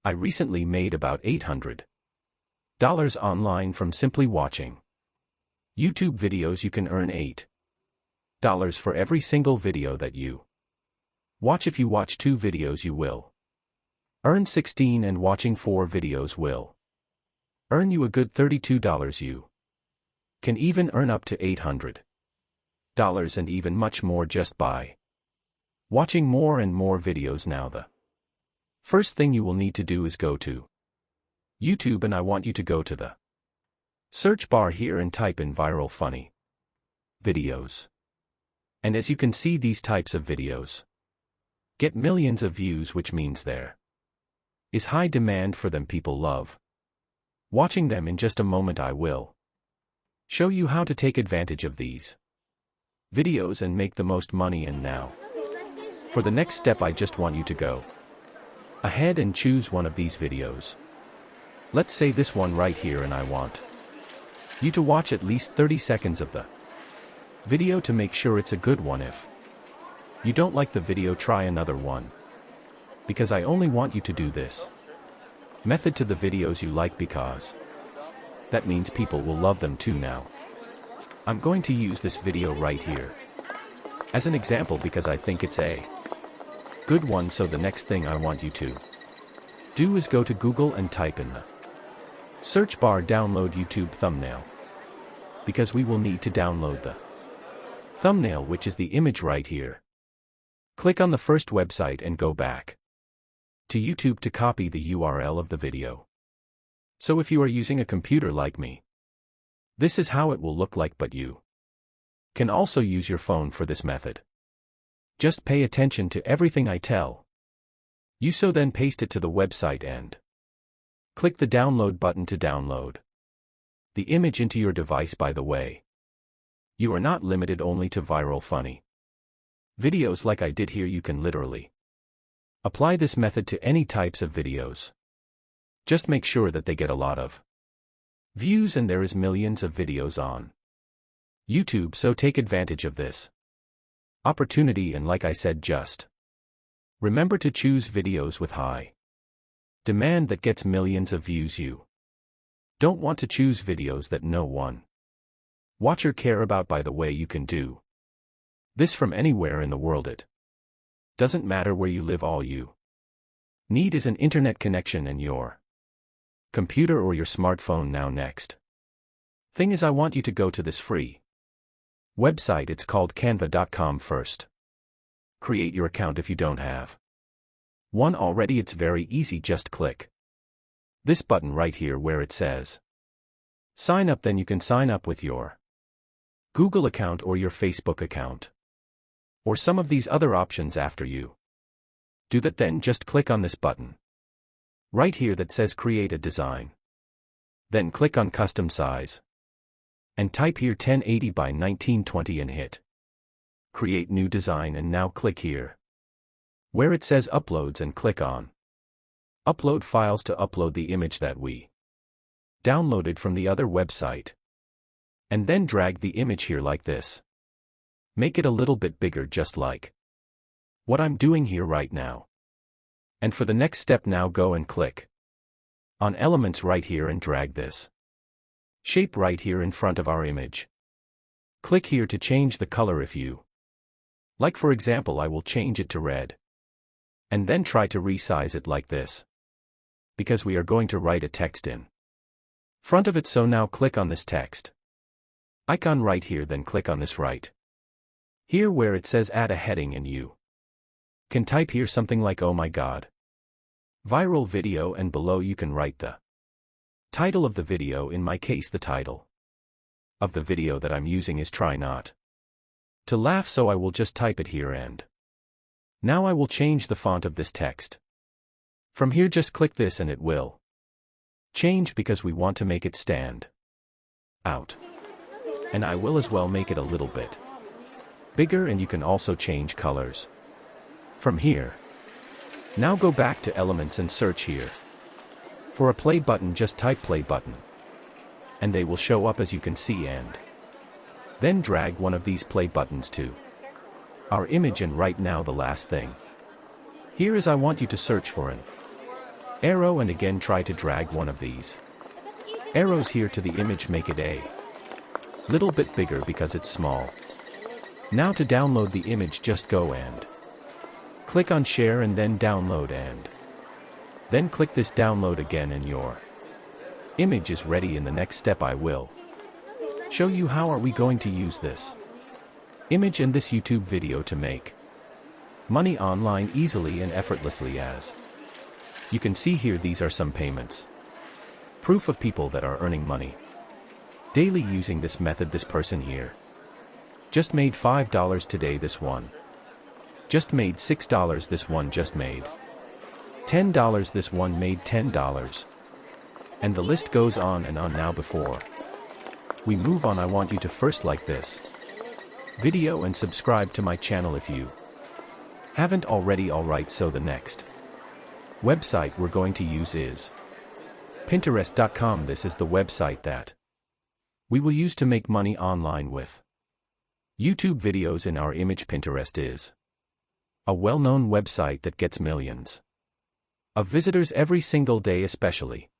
I recently made about $800 online from simply watching YouTube videos. You can earn $8 for every single video that you watch. If you watch 2 videos, you will earn 16, and watching 4 videos will earn you a good $32. You can even earn up to $800 and even much more just by watching more and more videos. Now the first thing you will need to do is go to YouTube, and I want you to go to the search bar here and type in viral funny videos. And as you can see, these types of videos get millions of views, which means there is high demand for them. People love watching them. In just a moment I will show you how to take advantage of these videos and make the most money. And now, for the next step, I just want you to go ahead and choose one of these videos. Let's say this one right here, and I want you to watch at least 30 seconds of the video to make sure it's a good one. If you don't like the video, try another one, because I only want you to do this method to the videos you like, because that means people will love them too. Now, I'm going to use this video right here as an example because I think it's a good one. So the next thing I want you to do is go to Google and type in the search bar download YouTube thumbnail, because we will need to download the thumbnail, which is the image right here. Click on the first website and go back to YouTube to copy the URL of the video. So if you are using a computer like me, this is how it will look like, but you can also use your phone for this method. Just pay attention to everything I tell you. So then paste it to the website and click the download button to download the image into your device. By the way, you are not limited only to viral funny videos like I did here. You can literally apply this method to any types of videos. Just make sure that they get a lot of views, and there is millions of videos on YouTube, so take advantage of this opportunity. And like I said, just remember to choose videos with high demand that gets millions of views. You don't want to choose videos that no one watcher care about. By the way, you can do this from anywhere in the world. It doesn't matter where you live. All you need is an internet connection and your computer or your smartphone. Now, next thing is I want you to go to this free website. It's called canva.com. First, create your account if you don't have one already. It's very easy. Just click this button right here where it says sign up. Then you can sign up with your Google account or your Facebook account, or some of these other options. After you do that, then just click on this button right here that says create a design. Then click on custom size and type here 1080 by 1920 and hit create new design. And now click here where it says uploads and click on upload files to upload the image that we downloaded from the other website. And then drag the image here like this. Make it a little bit bigger, just like what I'm doing here right now. And for the next step, now go and click on elements right here and drag this shape right here in front of our image. Click here to change the color if you like. For example, I will change it to red. And then try to resize it like this, because we are going to write a text in front of it. So now click on this text icon right here, then click on this right here where it says add a heading, and you can type here something like "Oh my God, viral video," and below you can write the title of the video. In my case, the title of the video that I'm using is Try Not to Laugh, so I will just type it here, and now I will change the font of this text. From here just click this and it will change because we want to make it stand out. And I will as well make it a little bit bigger, and you can also change colors from here. Now go back to elements and search here for a play button. Just type play button and they will show up as you can see, and then drag one of these play buttons to our image. And right now the last thing here is I want you to search for an Arrow and again try to drag one of these arrows here to the image, make it a little bit bigger because it's small. Now to download the image, just go and click on share and then download, and then click this download again, and your image is ready. In the next step I will show you how are we going to use this image in this YouTube video to make money online easily and effortlessly. As you can see here, these are some payments. Proof of people that are earning money daily using this method. This person here just made $5 today. This one just made $6. This one just made $10. This one made $10. And the list goes on and on. Now before we move on, I want you to first like this video and subscribe to my channel if you haven't already. Alright, so the next website we're going to use is Pinterest.com. This is the website that we will use to make money online with YouTube videos in our image. Pinterest is a well-known website that gets millions of visitors every single day, especially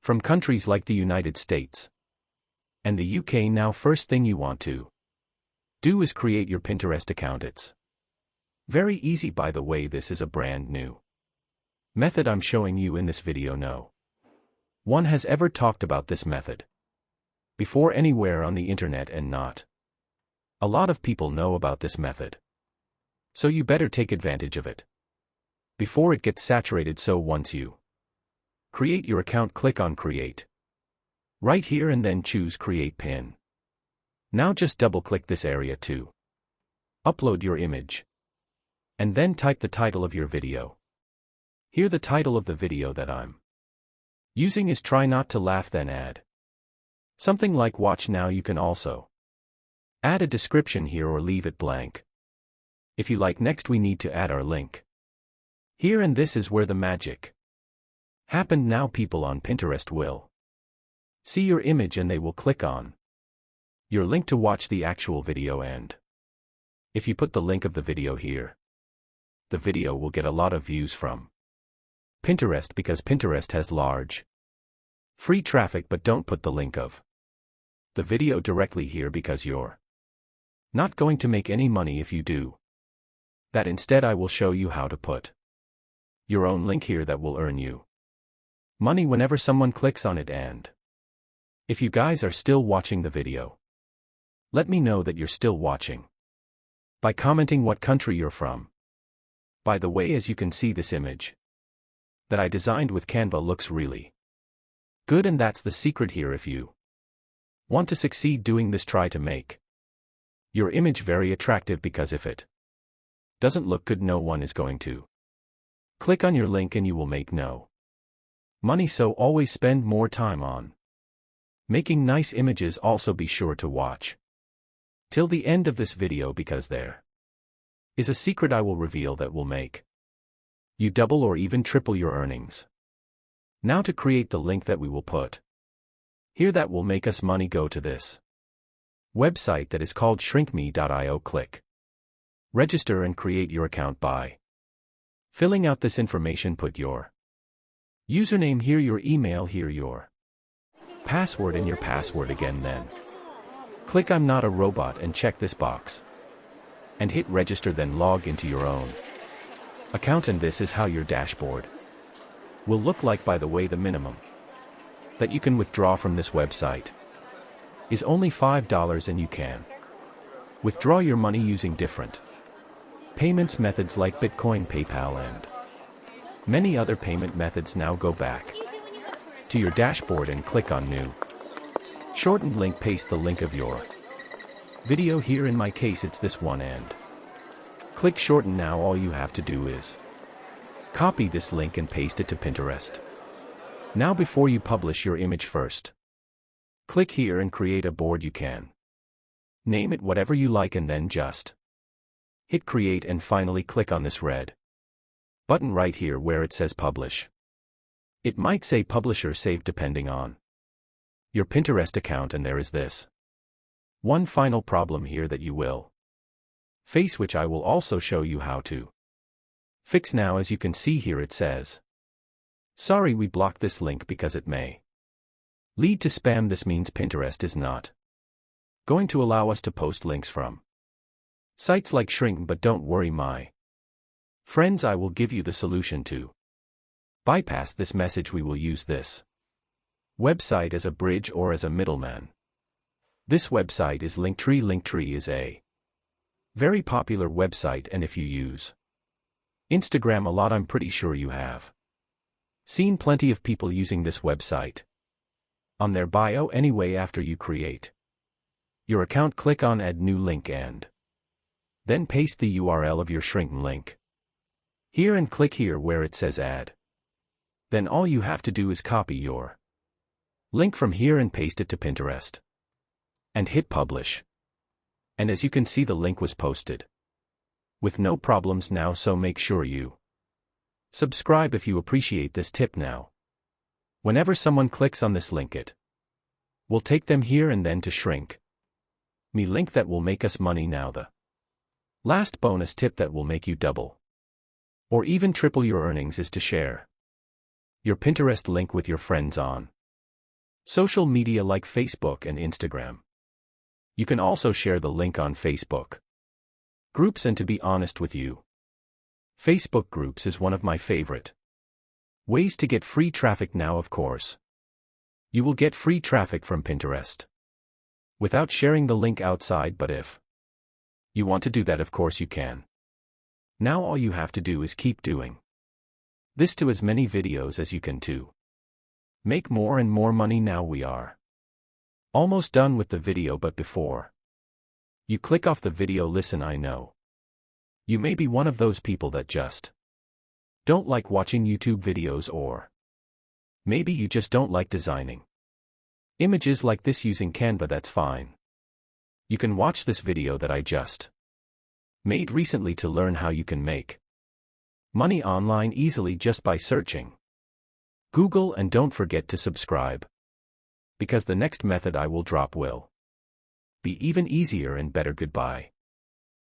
from countries like the United States and the UK. Now first thing you want to do is create your Pinterest account. It's very easy, by the way. This is a brand new method I'm showing you in this video. No one has ever talked about this method before anywhere on the internet, and not a lot of people know about this method. So you better take advantage of it before it gets saturated. So once you create your account, click on create right here and then choose create pin. Now just double click this area to upload your image, and then type the title of your video. Here the title of the video that I'm using is Try Not to Laugh, then add something like watch now. You can also add a description here or leave it blank if you like. Next we need to add our link here, and this is where the magic happened. Now people on Pinterest will see your image and they will click on your link to watch the actual video, and if you put the link of the video here, the video will get a lot of views from Pinterest because Pinterest has large free traffic. But don't put the link of the video directly here because you're not going to make any money if you do that. Instead I will show you how to put your own link here that will earn you money whenever someone clicks on it. And if you guys are still watching the video, let me know that you're still watching by commenting what country you're from. By the way, as you can see, this image that I designed with Canva looks really good, and that's the secret here. If you want to succeed doing this, try to make your image very attractive, because if it doesn't look good, no one is going to click on your link and you will make no money. So always spend more time on making nice images. Also be sure to watch till the end of this video because there is a secret I will reveal that will make you double or even triple your earnings. Now to create the link that we will put here that will make us money, go to this website that is called shrinkme.io. Click register and create your account by filling out this information. Put your username here, your email here, your password and your password again, then click I'm not a robot and check this box and hit register, then log into your own account, and this is how your dashboard will look like. By the way, the minimum that you can withdraw from this website is only $5, and you can withdraw your money using different payments methods like Bitcoin, PayPal, and many other payment methods. Now go back to your dashboard and click on new shortened link. Paste the link of your video here. In my case it's this one, and click shorten. Now all you have to do is copy this link and paste it to Pinterest. Now before you publish your image, first click here and create a board. You can name it whatever you like and then just hit create, and finally click on this red button right here where it says publish. It might say publish or save depending on your Pinterest account, and there is this one final problem here that you will face, which I will also show you how to fix. Now as you can see here, it says Sorry, we blocked this link because it may lead to spam. This means Pinterest is not going to allow us to post links from sites like Shrink, but don't worry, my friends, I will give you the solution to bypass this message. We will use this website as a bridge or as a middleman. This website is Linktree. Linktree is a very popular website, and if you use Instagram a lot, I'm pretty sure you have seen plenty of people using this website on their bio anyway. After you create your account, click on Add New Link and then paste the URL of your Shrink link here and click here where it says Add. Then all you have to do is copy your link from here and paste it to Pinterest and hit publish. And as you can see, the link was posted with no problems now, so make sure you subscribe if you appreciate this tip. Now, whenever someone clicks on this link, it will take them here and then to Shrink Me link that will make us money. Now the last bonus tip that will make you double or even triple your earnings is to share your Pinterest link with your friends on social media like Facebook and Instagram. You can also share the link on Facebook groups, and to be honest with you, Facebook groups is one of my favorite ways to get free traffic. Now, of course, you will get free traffic from Pinterest without sharing the link outside, but if you want to do that, of course you can. Now all you have to do is keep doing this to as many videos as you can to make more and more money. Now we are almost done with the video, but before you click off the video, listen, I know you may be one of those people that just don't like watching YouTube videos, or maybe you just don't like designing images like this using Canva. That's fine. You can watch this video that I just made recently to learn how you can make money online easily just by searching Google, and don't forget to subscribe, because the next method I will drop will be even easier and better. Goodbye.